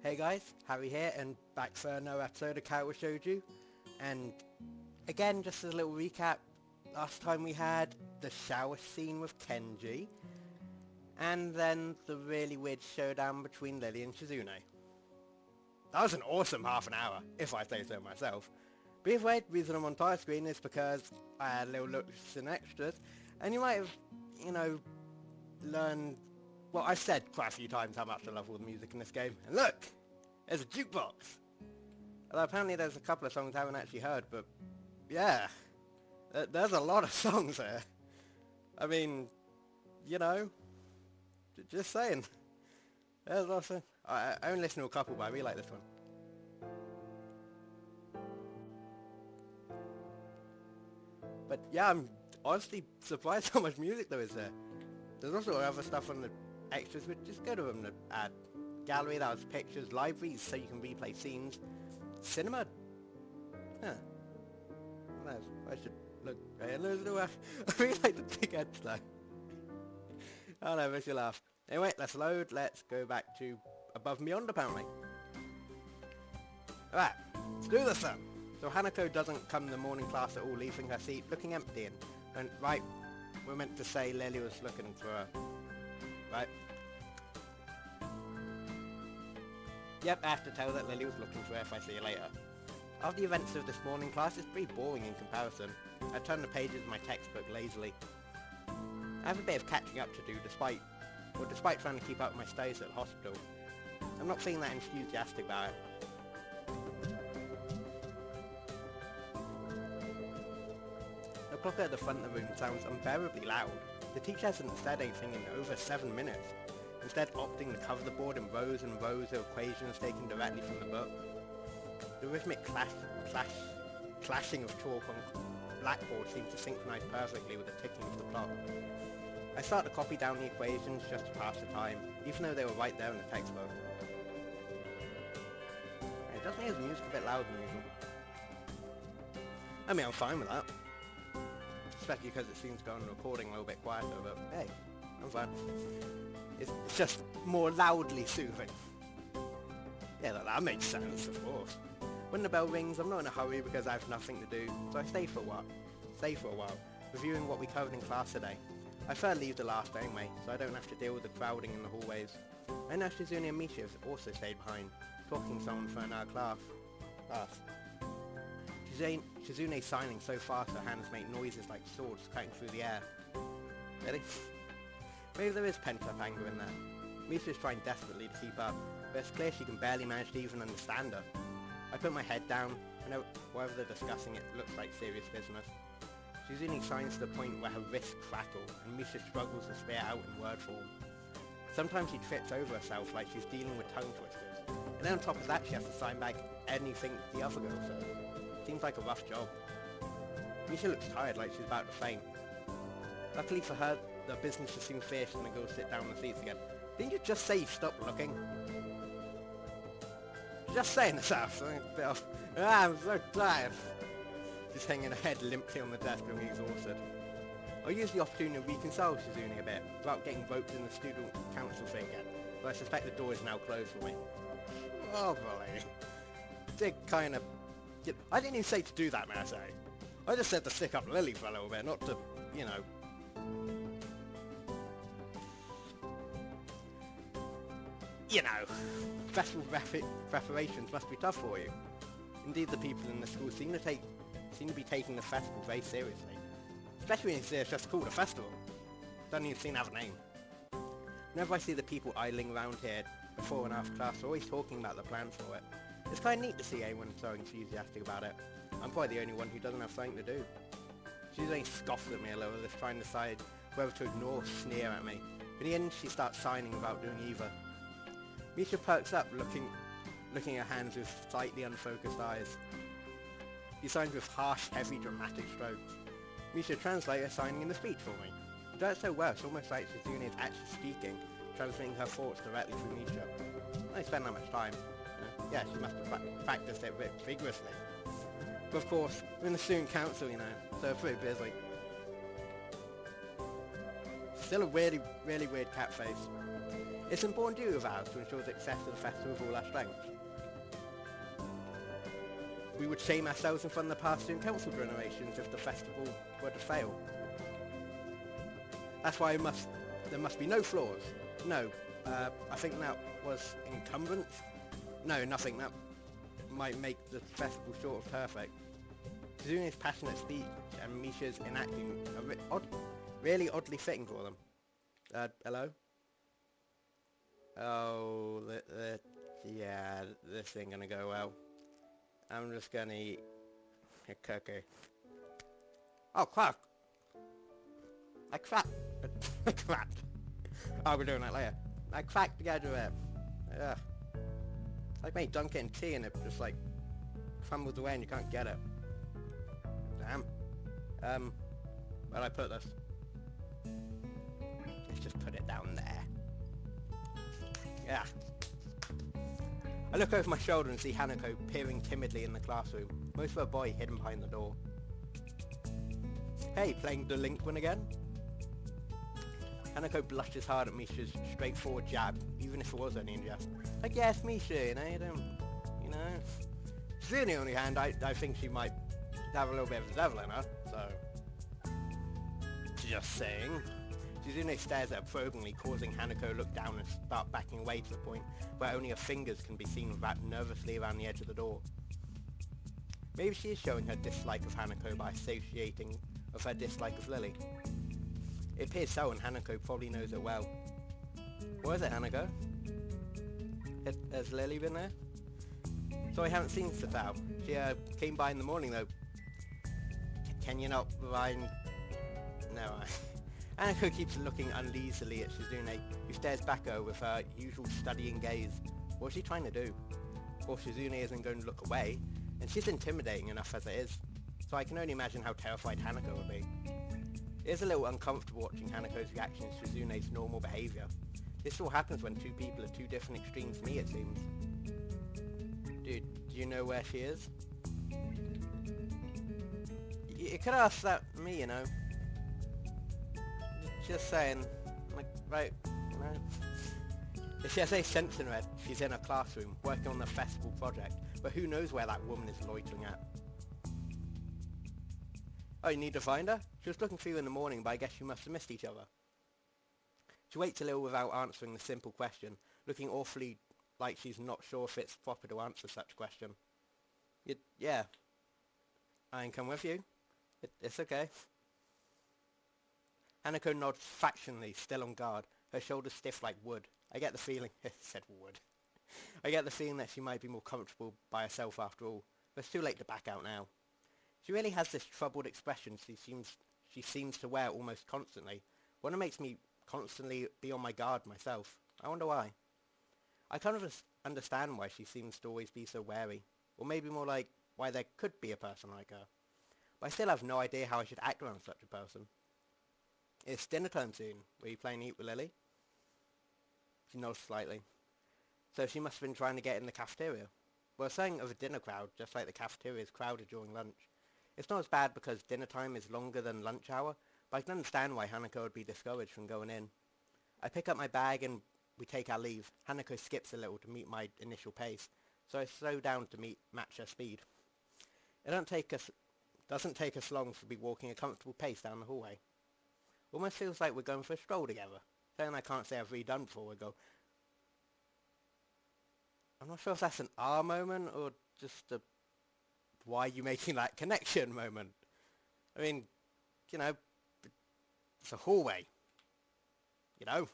Hey guys, Harry here and back for another episode of Katawa shoujo. And again, just as a little recap, last time we had the shower scene with Kenji, and then the really weird showdown between Lily and Shizune. That was an awesome half an hour, if I say so myself. But either way, the reason I'm on entire screen is because I had a little look at some extras, and you might have, learned, well, I've said quite a few times how much I love all the music in this game, and look! There's a jukebox! Although apparently there's a couple of songs I haven't actually heard, but yeah, there's a lot of songs there. I mean, just saying. There's a lot of songs. I only listen to a couple, but I really like this one. But yeah, I'm honestly surprised how much music there is there. There's also other stuff on the extras, but just go to them to add. Gallery, that was pictures, libraries, so you can replay scenes, cinema, I should look, I really like the big heads though. Oh no, makes you laugh. Anyway, let's load, let's go back to Above and Beyond apparently. Alright, let's do this then. So Hanako doesn't come to the morning class at all, leaving her seat looking empty and right, we're meant to say Lily was looking for her, right? Yep, I have to tell that Lily was looking for her if I see her later. After the events of this morning class, it's pretty boring in comparison. I turn the pages of my textbook lazily. I have a bit of catching up to do despite trying to keep up with my studies at the hospital. I'm not feeling that enthusiastic about it. The clock at the front of the room sounds unbearably loud. The teacher hasn't said anything in over 7 minutes. Instead opting to cover the board in rows and rows of equations taken directly from the book. The rhythmic clashing of chalk on blackboard seems to synchronize perfectly with the ticking of the clock. I start to copy down the equations just to pass the time, even though they were right there in the textbook. It does make the music a bit louder than usual. I mean, I'm fine with that. Especially because it seems to go on the recording a little bit quieter, but hey, I'm fine. It's just more loudly soothing. Yeah, that makes sense, of course. When the bell rings, I'm not in a hurry because I have nothing to do, so I stay for a while, reviewing what we covered in class today. I prefer to leave the last anyway, so I don't have to deal with the crowding in the hallways. I know Shizune and Misha have also stayed behind, talking to someone for another class. Shizune's signing so fast her hands make noises like swords cutting through the air. Really? Maybe there is pent-up anger in there. Misha's trying desperately to keep up, but it's clear she can barely manage to even understand her. I put my head down. I know whatever they're discussing it looks like serious business. Shizune signs to the point where her wrists crackle, and Misha struggles to spit out in word form. Sometimes she trips over herself like she's dealing with tongue twisters, and then on top of that she has to sign back anything the other girl says. Seems like a rough job. Misha looks tired, like she's about to faint. Luckily for her, the business just seems finished and the girls sit down in the seats again. Didn't you just say you stopped looking? Just saying this out. I'm so tired. Just hanging her head limply on the desk and exhausted. I'll use the opportunity to reconcile Shizune a bit, without getting roped in the student council thing again, but I suspect the door is now closed for me. Oh boy. Did kind of... I didn't even say to do that, may I say. I just said to stick up Lily for a little bit, not to, festival preparations must be tough for you. Indeed, the people in the school seem to be taking the festival very seriously. Especially when it's just called a festival. Doesn't even seem to have a name. Whenever I see the people idling around here before and after class, they're always talking about the plans for it. It's kind of neat to see anyone so enthusiastic about it. I'm probably the only one who doesn't have something to do. Shizune scoffs at me a little, just trying to decide whether to ignore or sneer at me. In the end, she starts signing without doing either. Misha perks up, looking at her hands with slightly unfocused eyes. He signs with harsh, heavy, dramatic strokes. Misha translates signing in the speech for me. She does it so well, it's almost like Shizune is actually speaking, transmitting her thoughts directly through Misha. I spend that much time. Yeah, she must have practiced it a bit vigorously. But of course, we're in the student council, so pretty busy. Still a really, really weird cat face. It's an important duty of ours to ensure the success of the festival with all our strength. We would shame ourselves in front of the past and council generations if the festival were to fail. That's why there must be no flaws. No, I think that was encumbrance. No, nothing. That might make the festival short of perfect. Suzune's passionate speech and Misha's enacting are really oddly fitting for them. Hello? Oh, yeah, this ain't gonna go well. I'm just gonna eat a cookie. Oh, crap! I cracked. I cracked. Oh, we're doing that later. I cracked the edge of it. Ugh. Like me dunking tea and it just like crumbles away and you can't get it. Damn. Where'd I put this? Let's just put it down there. Yeah. I look over my shoulder and see Hanako peering timidly in the classroom, most of her body hidden behind the door. Hey, playing delinquent again? Hanako blushes hard at Misha's straightforward jab, even if it was only in jest. Like, yes, Misha, you know. Suzune, on the other hand, I think she might have a little bit of the devil in her, so... Just saying. Suzune stares at her probingly, causing Hanako to look down and start backing away to the point where only her fingers can be seen wrapped nervously around the edge of the door. Maybe she is showing her dislike of Hanako by associating with her dislike of Lily. It appears so, and Hanako probably knows it well. What is it, Hanako? Has Lily been there? So I haven't seen Satao. She came by in the morning though. Can you not provide... No, Hanako keeps looking uneasily at Shizune, who stares back at her with her usual studying gaze. What's she trying to do? Of course, Shizune isn't going to look away, and she's intimidating enough as it is, so I can only imagine how terrified Hanako would be. It is a little uncomfortable watching Hanako's reaction to Shizune's normal behaviour. This all happens when two people are two different extremes to me, it seems. Dude, do you know where she is? You could ask that me, you know. Just saying, like, right, If she has any sense in her head, she's in a classroom, working on the festival project, but who knows where that woman is loitering at. Oh, you need to find her? She was looking for you in the morning, but I guess you must have missed each other. She waits a little without answering the simple question, looking awfully like she's not sure if it's proper to answer such a question. Yeah. I can come with you. It's okay. Hanako nods factionally, still on guard, her shoulders stiff like wood. I get the feeling... said wood. I get the feeling that she might be more comfortable by herself after all, but it's too late to back out now. She really has this troubled expression she seems to wear almost constantly. One that makes me constantly be on my guard myself. I wonder why. I kind of understand why she seems to always be so wary, or maybe more like why there could be a person like her. But I still have no idea how I should act around such a person. It's dinner time soon. Were you playing Eat with Lily? She nods slightly. So she must have been trying to get in the cafeteria. Well, saying of a dinner crowd, just like the cafeteria is crowded during lunch. It's not as bad because dinner time is longer than lunch hour, but I can understand why Hanako would be discouraged from going in. I pick up my bag and we take our leave. Hanako skips a little to meet my initial pace, so I slow down to match her speed. It doesn't take us long to be walking a comfortable pace down the hallway. Almost feels like we're going for a stroll together. Something I can't say I've really done before. We go. I'm not sure if that's an R moment or just a why are you making that connection moment. I mean, you know, it's a hallway. You know?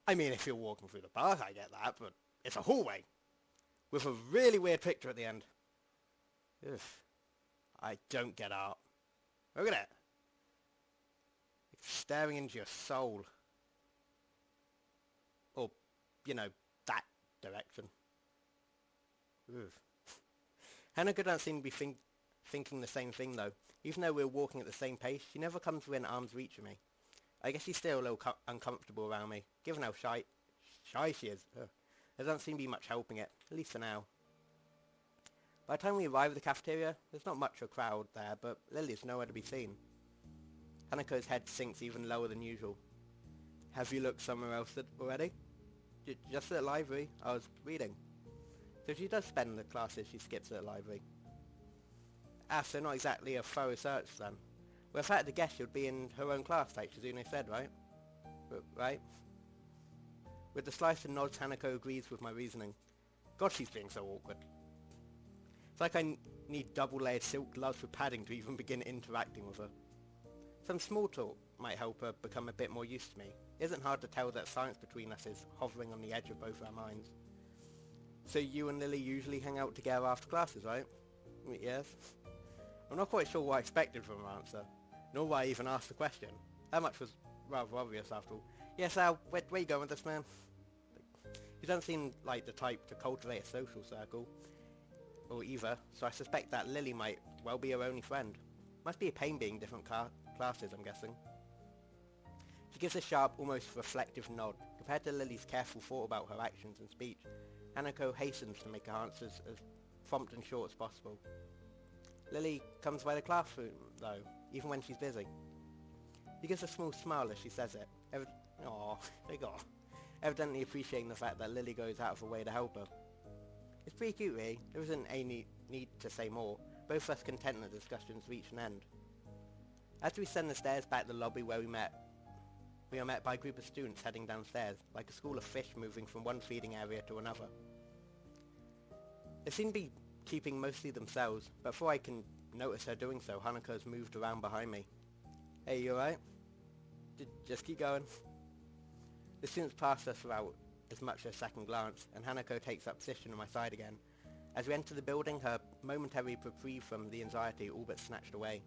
I mean, if you're walking through the park, I get that, but it's a hallway. With a really weird picture at the end. Ugh. I don't get art. Look at it. It's staring into your soul. Or, you know, that direction. Ugh. Hanako doesn't seem to be thinking the same thing though. Even though we're walking at the same pace, she never comes within arm's reach of me. I guess she's still a little uncomfortable around me, given how shy she is. Ugh. There doesn't seem to be much helping it, at least for now. By the time we arrive at the cafeteria, there's not much of a crowd there, but Lily's nowhere to be seen. Hanako's head sinks even lower than usual. Have you looked somewhere else already? Just at the library. I was reading. So she does spend the classes she skips at the library. Ah, so not exactly a thorough search then. Well, if I had to guess, she'd be in her own class, like Shizune said, right? Right? With the slice and nods, Hanako agrees with my reasoning. God, she's being so awkward. It's like I need double-layered silk gloves with padding to even begin interacting with her. Some small talk might help her become a bit more used to me. It isn't hard to tell that science between us is hovering on the edge of both our minds. So you and Lily usually hang out together after classes, right? Yes. I'm not quite sure what I expected from her answer, nor why I even asked the question. That much was rather obvious after all. Yes, Al, where you going with this, man? He doesn't seem like the type to cultivate a social circle, or either, so I suspect that Lily might well be her only friend. Must be a pain being different classes, I'm guessing. She gives a sharp, almost reflective nod. Compared to Lily's careful thought about her actions and speech, Hanako hastens to make her answers as prompt and short as possible. Lily comes by the classroom, though, even when she's busy. She gives a small smile as she says it. Evidently appreciating the fact that Lily goes out of her way to help her. It's pretty cute, really. There isn't any need to say more. Both of us content the discussions reach an end. As we ascend the stairs back to the lobby where we are met by a group of students heading downstairs, like a school of fish moving from one feeding area to another. They seem to be keeping mostly themselves, but before I can notice her doing so, Hanako's moved around behind me. Hey, you alright? Just keep going. The students pass us without as much as a second glance, and Hanako takes up position on my side again. As we enter the building, her momentary reprieve from the anxiety all but snatched away.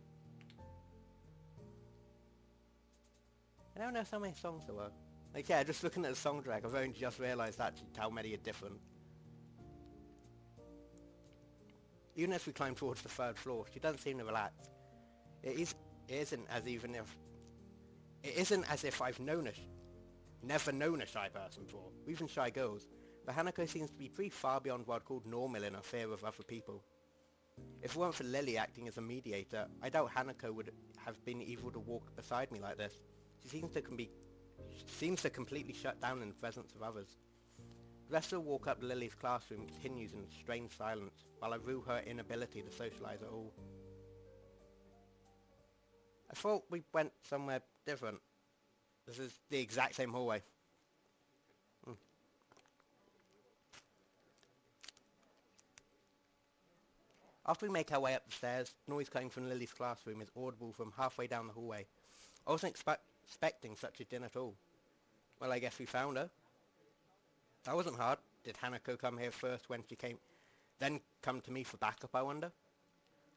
I don't know so many songs there were. Like, yeah, just looking at the song track, I've only just realised actually how many are different. Even as we climb towards the third floor, she doesn't seem to relax. It isn't as if I've never known a shy person before, or even shy girls, but Hanako seems to be pretty far beyond what I'd call normal in her fear of other people. If it weren't for Lily acting as a mediator, I doubt Hanako would have been able to walk beside me like this. She seems to completely shut down in the presence of others. The rest of the walk up to Lily's classroom continues in strange silence, while I rue her inability to socialise at all. I thought we went somewhere different. This is the exact same hallway. After we make our way up the stairs, noise coming from Lily's classroom is audible from halfway down the hallway. I wasn't expecting such a din at all. Well, I guess we found her. That wasn't hard. Did Hanako come here first when she came, then come to me for backup, I wonder?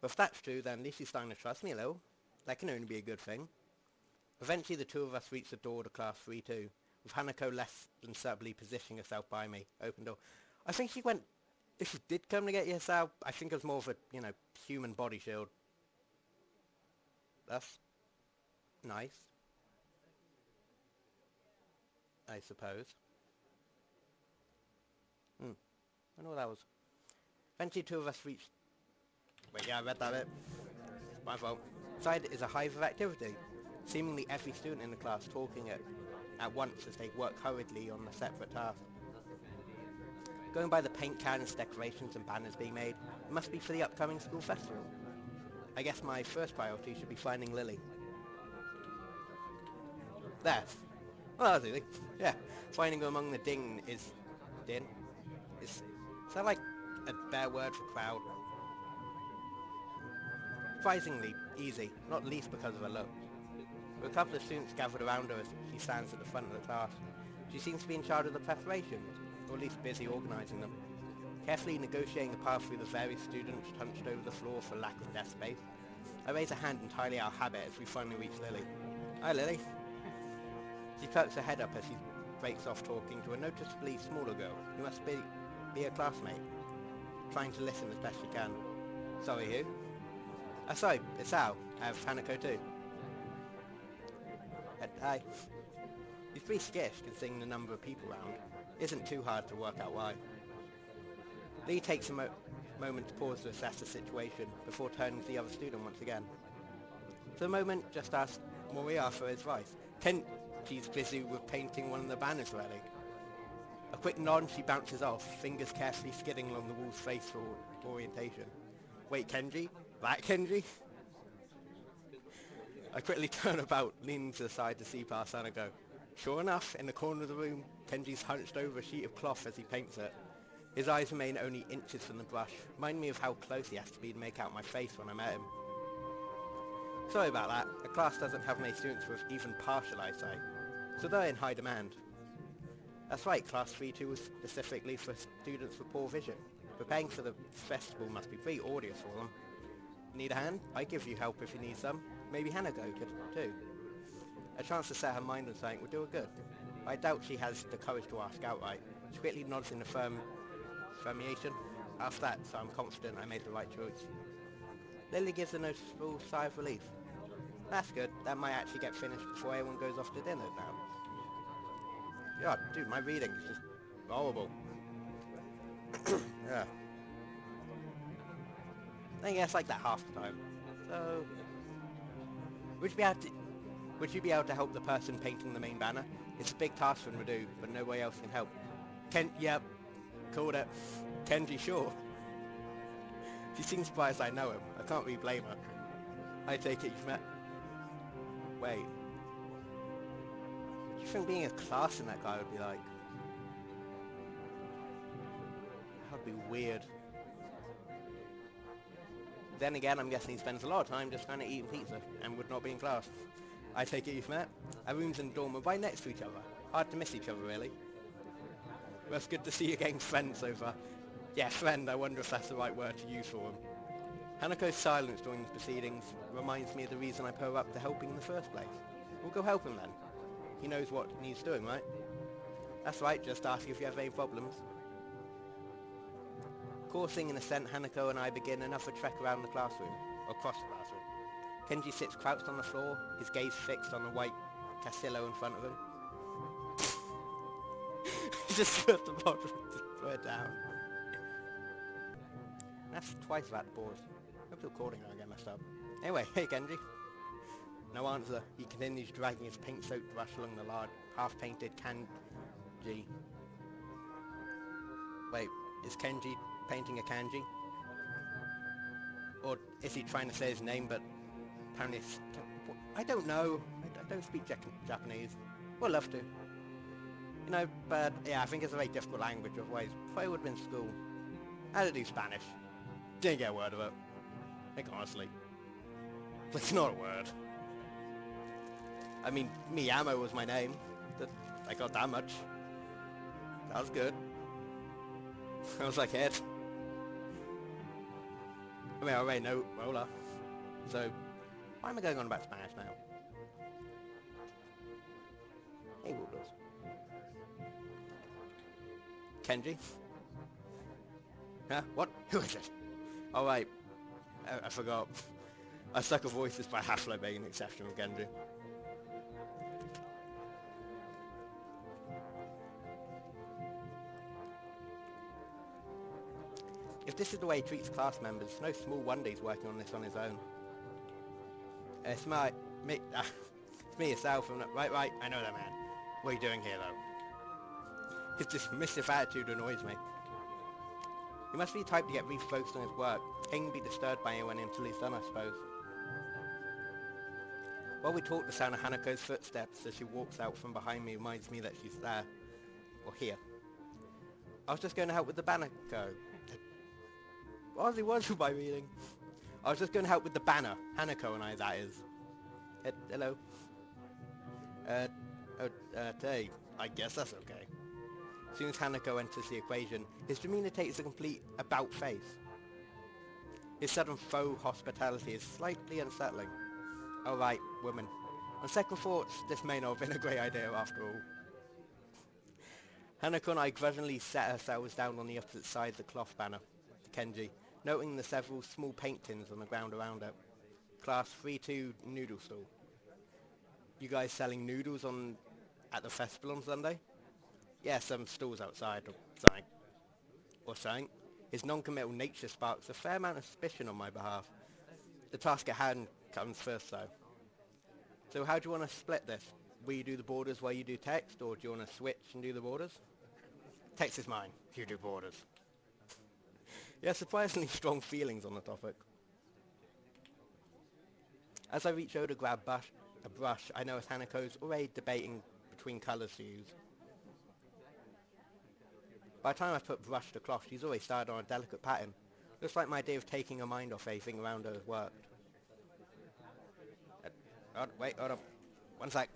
But if that's true, then at least she's starting to trust me a little. That can only be a good thing. Eventually the two of us reach the door to class 3-2, with Hanako less than subtly positioning herself by me. Open door. I think she went, if she did come to get you herself, I think it was more of a, human body shield. That's nice, I suppose. I know what that was. Eventually two of us reached... Wait, yeah, I read that bit. It's my fault. Inside is a hive of activity. Seemingly every student in the class talking at once as they work hurriedly on a separate task. Going by the paint cans, decorations and banners being made, it must be for the upcoming school festival. I guess my first priority should be finding Lily. There. Well, that was easy. Yeah, finding her among the din is... Din? Is that like a bare word for crowd? Surprisingly easy, not least because of her looks. With a couple of students gathered around her as she stands at the front of the class, she seems to be in charge of the preparations, or at least busy organising them. Carefully negotiating a path through the various students hunched over the floor for lack of desk space, I raise a hand entirely out of habit as we finally reach Lily. Hi, Lily. She perks her head up as she breaks off talking to a noticeably smaller girl, who must be a classmate, trying to listen as best she can. Sorry, who? Sorry, it's Al. I have Hanako too. Hi. He's pretty skittish considering the number of people around. It isn't too hard to work out why. Lee takes a moment to pause to assess the situation before turning to the other student once again. For the moment, just ask Moriya for advice. Can She's busy with painting one of the banners really. A quick nod and she bounces off, fingers carefully skidding along the wall's face for orientation. Wait, Kenji? That Kenji? I quickly turn about, leaning to the side to see past Hanako. Sure enough, in the corner of the room, Kenji's hunched over a sheet of cloth as he paints it. His eyes remain only inches from the brush, reminding me of how close he has to be to make out my face when I met him. Sorry about that, the class doesn't have many students with even partial eyesight, so they're in high demand. That's right, Class 3-2 was specifically for students with poor vision. Preparing for the festival must be pretty arduous for them. Need a hand? I give you help if you need some. Maybe Hanako could too. A chance to set her mind on something would do her good. I doubt she has the courage to ask outright. She quickly nods in affirmation. After that, so I'm confident I made the right choice. Lily gives a noticeable sigh of relief. That's good. That might actually get finished before everyone goes off to dinner now. Yeah, dude, my reading is just horrible. Yeah. I think it's like that half the time. So, would you be able to help the person painting the main banner? It's a big task for him to do, but nobody else can help. Yep, called it. Kenji, sure. She seems surprised I know him. I can't really blame her. I take it you've met... Wait. What do you think being a class in that guy would be like? That would be weird. Then again, I'm guessing he spends a lot of time just kind of eating pizza and would not be in class. I take it you've met? Our rooms and dorm are right next to each other. Hard to miss each other, really. Well, it's good to see you getting friends so far. Yeah, friend, I wonder if that's the right word to use for him. Hanako's silence during the proceedings reminds me of the reason I put her up to helping in the first place. We'll go help him then. He knows what needs doing, right? That's right, just ask if you have any problems. Coursing in ascent, Hanako and I begin another trek around the classroom, or across the classroom. Kenji sits crouched on the floor, his gaze fixed on the white Casillo in front of him. He just put the bottom to throw it down. That's twice that pause. Hope the recording won't get messed up. Anyway, hey Kenji. No answer. He continues dragging his paint-soaked brush along the large, half-painted kanji. Wait, is Kenji painting a kanji? Or is he trying to say his name, but apparently it's... I don't know. I don't speak Japanese. Would love to. You know, but yeah, I think it's a very difficult language, otherwise probably would have been in school. I had to do Spanish. Didn't get a word of it. I think honestly. It's not a word. I mean, Miyamo was my name. I got that much. That was good. I was like, head. I mean, I already know Roller. So, why am I going on about Spanish now? Hey, Rulers. Kenji? Huh? What? Who is it? Oh, right. I forgot. I suck at voices by Half-Life being an exception with Kenji. If this is the way he treats class members, it's no small wonder he's working on this on his own. It's me, it's me yourself. Right, I know that man. What are you doing here, though? His dismissive attitude annoys me. He must be the type to get refocused on his work. He can be disturbed by anyone until he's done, I suppose. While we talk, the sound of Hanako's footsteps as she walks out from behind me reminds me that she's there. Or here. I was just going to help with the banner code. Honestly, what's with my reading? I was just going to help with the banner. Hanako and I, that is. Hello. Hey, I guess that's okay. As soon as Hanako enters the equation, his demeanor takes a complete about face. His sudden faux hospitality is slightly unsettling. Oh right, woman. On second thoughts, this may not have been a great idea after all. Hanako and I grudgingly set ourselves down on the opposite side of the cloth banner, Kenji, noting the several small paint tins on the ground around it. Class 3-2 noodle stall. You guys selling noodles at the festival on Sunday? Yeah, some stalls outside or something. Or something. His non-committal nature sparks a fair amount of suspicion on my behalf. The task at hand comes first though. So how do you want to split this? will you do the borders while you do text, or do you want to switch and do the borders? Text is mine, you do borders. Yeah, surprisingly strong feelings on the topic. As I reach over to grab a brush, I notice Hanako's already debating between colours to use. By the time I put brush to cloth, she's already started on a delicate pattern. Looks like my idea of taking her mind off anything around her has worked. Wait, hold on. One sec.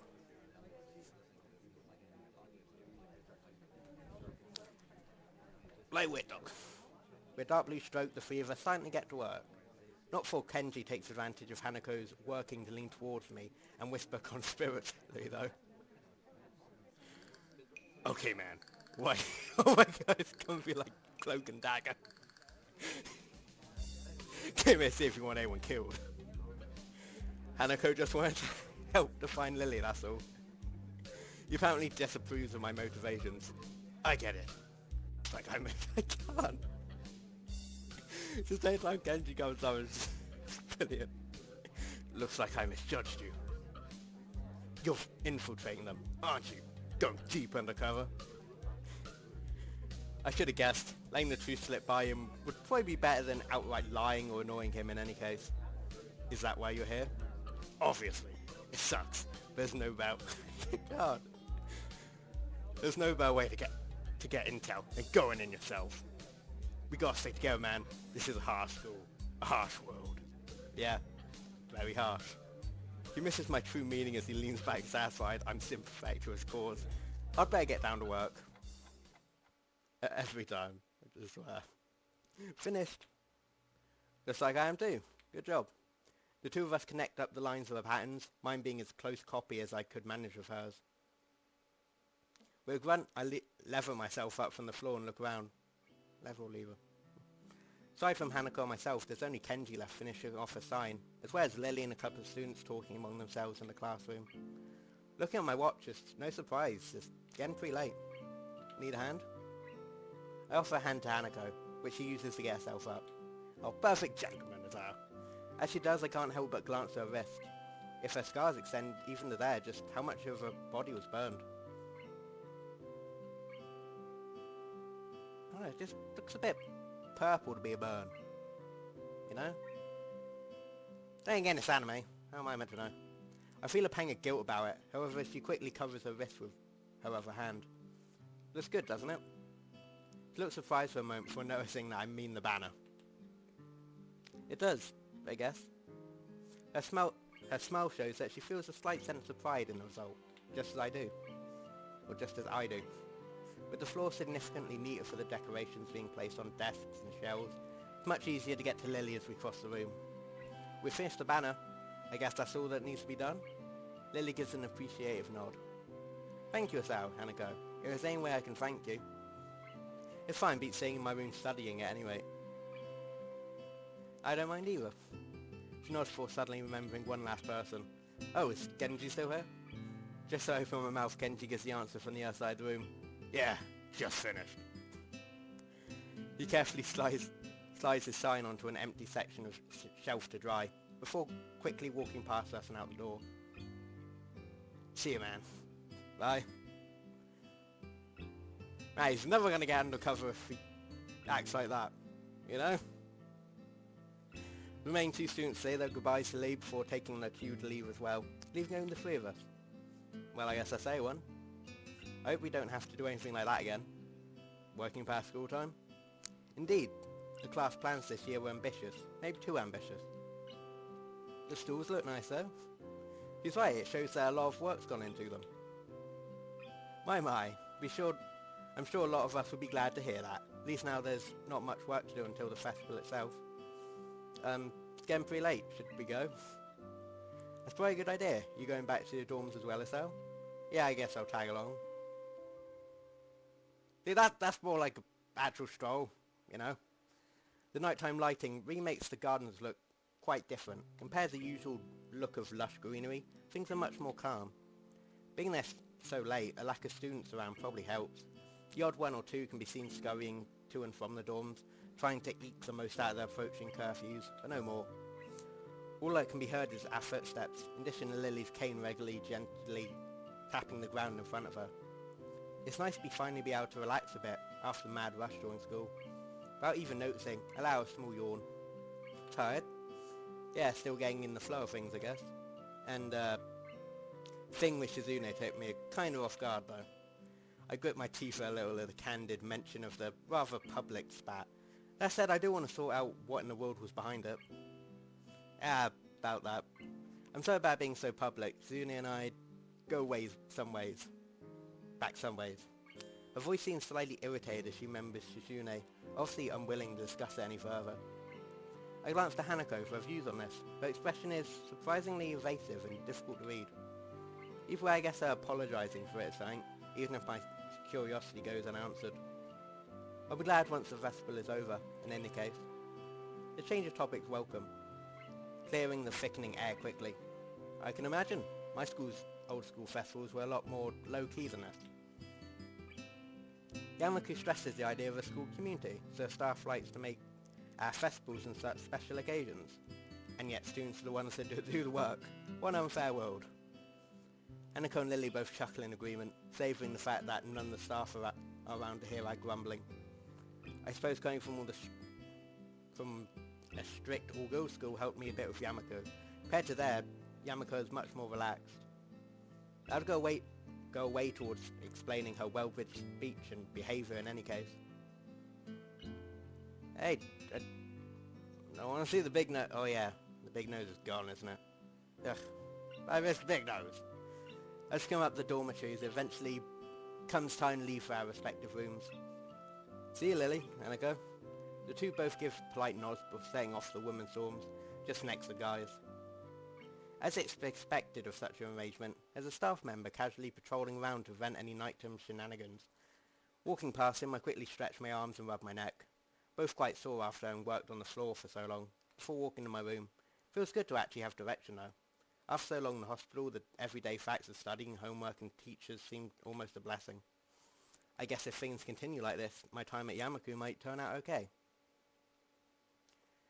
Lay wit, dog. With a dark blue stroke, the three of us silently get to work. Not before Kenji takes advantage of Hanako's working to lean towards me and whisper conspiratorially, though. Okay, man. Wait. Oh my god, it's gonna be like Cloak and Dagger. Came here to see if you want anyone killed. Hanako just wanted to help to find Lily, that's all. He apparently disapproves of my motivations. I get it. It's like I can't. Just the time Kenji comes up, it's brilliant. Looks like I misjudged you. You're infiltrating them, aren't you? Going deep undercover. I should have guessed. Letting the truth slip by him would probably be better than outright lying or annoying him in any case. Is that why you're here? Obviously. It sucks. There's no better... God. There's no better way to get intel than going in yourself. We gotta stay together, man. This is a harsh school. A harsh world. Yeah. Very harsh. He misses my true meaning as he leans back satisfied I'm sympathetic to his cause. I'd better get down to work. Every time. I just swear. Finished. Just like I am too. Good job. The two of us connect up the lines of the patterns, mine being as close copy as I could manage with hers. With a grunt, I lever myself up from the floor and look around. Lever or lever? Aside from Hanako and myself, there's only Kenji left finishing off a sign, as well as Lily and a couple of students talking among themselves in the classroom. Looking at my watch, it's no surprise, it's getting pretty late. Need a hand? I offer a hand to Hanako, which she uses to get herself up. Oh, perfect gentleman as her. As she does, I can't help but glance at her wrist. If her scars extend even to there, just how much of her body was burned. I don't know, it just looks a bit purple to be a burn. You know? Then again, it's anime. How am I meant to know? I feel a pang of guilt about it, however she quickly covers her wrist with her other hand. Looks good, doesn't it? She looks surprised for a moment before noticing that I mean the banner. It does, I guess. Her smile shows that she feels a slight sense of pride in the result, just as I do. Or just as I do. With the floor significantly neater for the decorations being placed on desks and shelves, it's much easier to get to Lily as we cross the room. We've finished the banner. I guess that's all that needs to be done? Lily gives an appreciative nod. Thank you, Asao, Hanako. If there's any way I can thank you. It's fine, beats staying in my room studying it anyway. I don't mind either. She nods before suddenly remembering one last person. Oh, is Kenji still here? Just so I open my mouth, Kenji gives the answer from the other side of the room. Yeah, just finished. He carefully slides his sign onto an empty section of shelf to dry, before quickly walking past us and out the door. See you, man. Bye. Man, he's never gonna get undercover if he acts like that, you know? The remaining two students say their goodbyes to Lee before taking their cue to leave as well, leaving only the three of us. Well, I guess I say one. I hope we don't have to do anything like that again. Working past school time? Indeed, the class plans this year were ambitious, maybe too ambitious. The stools look nice though. He's right, it shows that a lot of work's gone into them. My, I'm sure a lot of us would be glad to hear that. At least now there's not much work to do until the festival itself. It's getting pretty late, should we go? That's probably a good idea. You going back to your dorms as well, Estelle? Yeah, I guess I'll tag along. See, that's more like an actual stroll, you know? The nighttime lighting remakes the gardens look quite different. Compared to the usual look of lush greenery, things are much more calm. Being there so late, a lack of students around probably helps. The odd one or two can be seen scurrying to and from the dorms, trying to eke the most out of their approaching curfews, but no more. All that can be heard is our footsteps, in addition to Lily's cane regularly, gently tapping the ground in front of her. It's nice to finally be able to relax a bit after the mad rush during school. Without even noticing, allow a small yawn. Tired? Yeah, still getting in the flow of things, I guess. And, thing with Shizune took me kind of off guard, though. I grit my teeth a little at the candid mention of the rather public spat. That said, I do want to sort out what in the world was behind it. About that. I'm so bad being so public. Shizune and I go some ways. Back some ways. Her voice seems slightly irritated as she remembers Shizune, obviously unwilling to discuss it any further. I glanced at Hanako for her views on this. Her expression is surprisingly evasive and difficult to read. Either way, I guess they're apologising for it, saying, even if my curiosity goes unanswered. I'll be glad once the festival is over, in any case. The change of topic's welcome, clearing the thickening air quickly. I can imagine. My school's old school festivals were a lot more low-key than this. Yamaku stresses the idea of a school community, so staff likes to make festivals and such special occasions. And yet students are the ones that do the work. What an unfair world. Aniko and Lily both chuckle in agreement, savouring the fact that none of the staff are around to hear our grumbling. I suppose going from from a strict all-girls school helped me a bit with Yamaku. Compared to there, Yamaku is much more relaxed. I'd go away towards explaining her well-bred speech and behaviour in any case. Hey, I want to see the big nose. Oh yeah, the big nose is gone, isn't it? Ugh, I miss the big nose. Let's come up the dormitories. Eventually comes time to leave for our respective rooms. See you, Lily, Aniko. The two both give polite nods before setting off the women's dorms, just next to the guys. As it's expected of such an arrangement, there's a staff member casually patrolling around to prevent any nighttime shenanigans. Walking past him, I quickly stretch my arms and rub my neck. Both quite sore after having worked on the floor for so long. Before walking to my room, feels good to actually have direction though. After so long in the hospital, the everyday facts of studying, homework and teachers seemed almost a blessing. I guess if things continue like this, my time at Yamaku might turn out okay.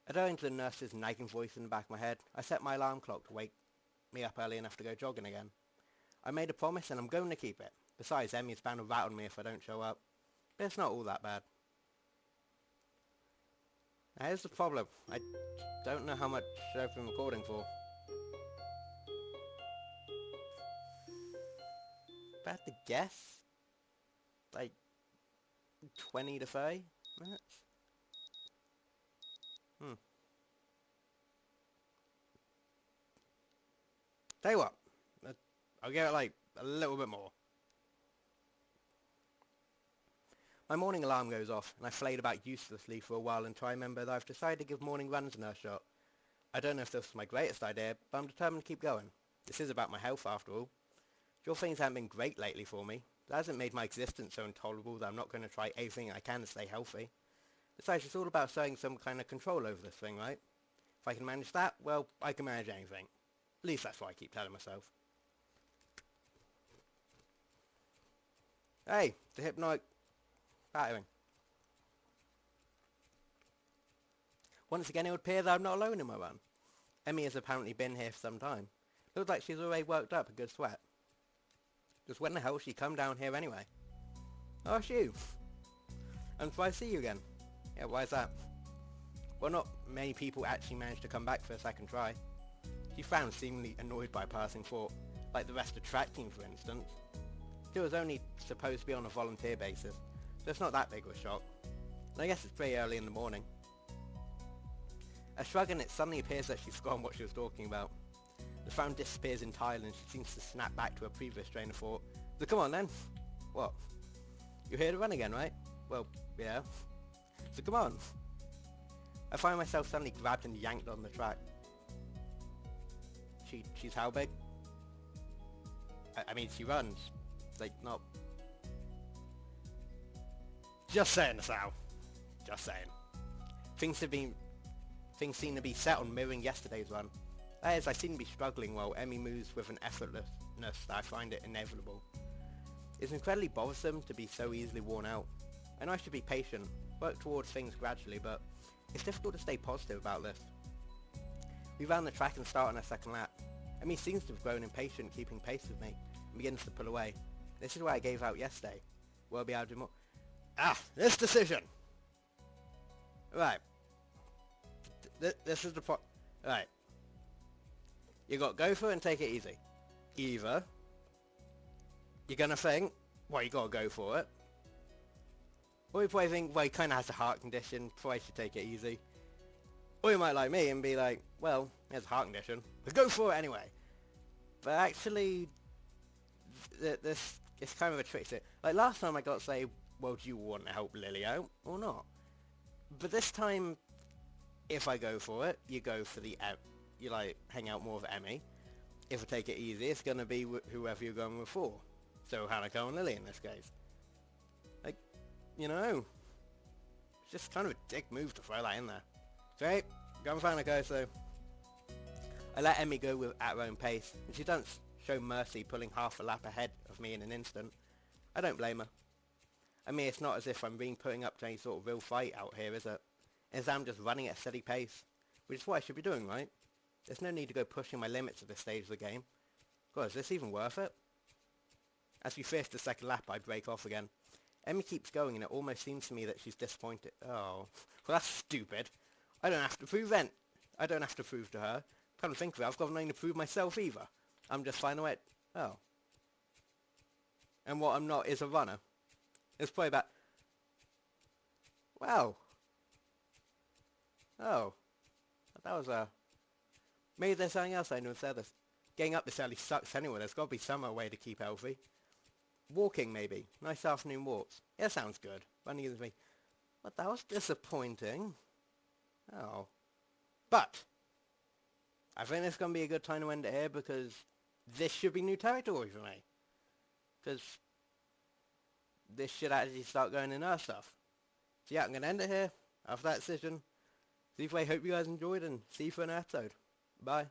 Adhering to the nurse's nagging voice in the back of my head, I set my alarm clock to wake me up early enough to go jogging again. I made a promise and I'm going to keep it. Besides, Emmy's bound to rat on me if I don't show up. But it's not all that bad. Now here's the problem. I don't know how much I've been recording for. If I had to guess, like 20 to 30 minutes? Tell you what, I'll give it like a little bit more. My morning alarm goes off and I flayed about uselessly for a while until I remember that I've decided to give morning runs another shot. I don't know if this was my greatest idea, but I'm determined to keep going. This is about my health after all. Sure, things haven't been great lately for me. That hasn't made my existence so intolerable that I'm not going to try everything I can to stay healthy. Besides, it's all about showing some kind of control over this thing, right? If I can manage that, well, I can manage anything. At least that's what I keep telling myself. Hey, the hypnotic battering. Once again, it would appear that I'm not alone in my run. Emmy has apparently been here for some time. Looks like she's already worked up a good sweat. Just when the hell she come down here anyway? Oh, it's you. I'm surprised to see you again. Yeah, why is that? Well, not many people actually manage to come back for a second try. She frowned, seemingly annoyed by a passing thought, like the rest of track team for instance. She was only supposed to be on a volunteer basis, so it's not that big of a shock. And I guess it's pretty early in the morning. A shrug and it suddenly appears that she's forgotten what she was talking about. The frown disappears entirely and she seems to snap back to her previous train of thought. So come on then. What? You're here to run again, right? Well, yeah. So come on. I find myself suddenly grabbed and yanked on the track. She's how big? I mean, she runs. Like, not... Just saying, Sal. Just saying. Things seem to be set on mirroring yesterday's run. That is, I seem to be struggling while Emmy moves with an effortlessness that I find it inevitable. It's incredibly bothersome to be so easily worn out. I know I should be patient, work towards things gradually, but it's difficult to stay positive about this. We ran the track and start on our second lap. Emmy seems to have grown impatient keeping pace with me. and begins to pull away. This is what I gave out yesterday. We'll be able to do more. This decision! Right. This is the point. Right. You got to go for it and take it easy. Either you're going to think, well, you got to go for it. Or you probably think, well, he kind of has a heart condition, probably should take it easy. Or you might like me and be like, well, he has a heart condition, but go for it anyway. But actually, this is kind of a trick. Like last time I got to say, well, do you want to help Lily out or not? But this time, if I go for it, you go for the, you like, hang out more with Emmy. If I take it easy, it's going to be whoever you're going with for. So Hanako and Lily in this case. Like, you know, it's just kind of a dick move to throw that in there. So hey, going with Hanako, so I let Emmy go at her own pace, and she doesn't show mercy pulling half a lap ahead of me in an instant. I don't blame her. I mean, it's not as if I'm being putting up to any sort of real fight out here, is it? As I'm just running at a steady pace, which is what I should be doing, right? There's no need to go pushing my limits at this stage of the game. God, is this even worth it? As we finish the second lap, I break off again. Emmy keeps going, and it almost seems to me that she's disappointed. Oh, well, that's stupid. I don't have to prove then. I don't have to prove to her. Come to think of it, I've got nothing to prove myself either. I'm just finding out. Oh. And what I'm not is a runner. It's probably about... Wow. Oh. That was a... Maybe there's something else I know instead of this. Getting up this early sucks anyway. There's got to be some way to keep healthy. Walking, maybe. Nice afternoon walks. Yeah, sounds good. Running is me. But that was disappointing. Oh. But I think it's going to be a good time to end it here because this should be new territory for me. Because this should actually start going in our stuff. So yeah, I'm going to end it here after that decision. So anyway, hope you guys enjoyed and see you for an episode. Bye.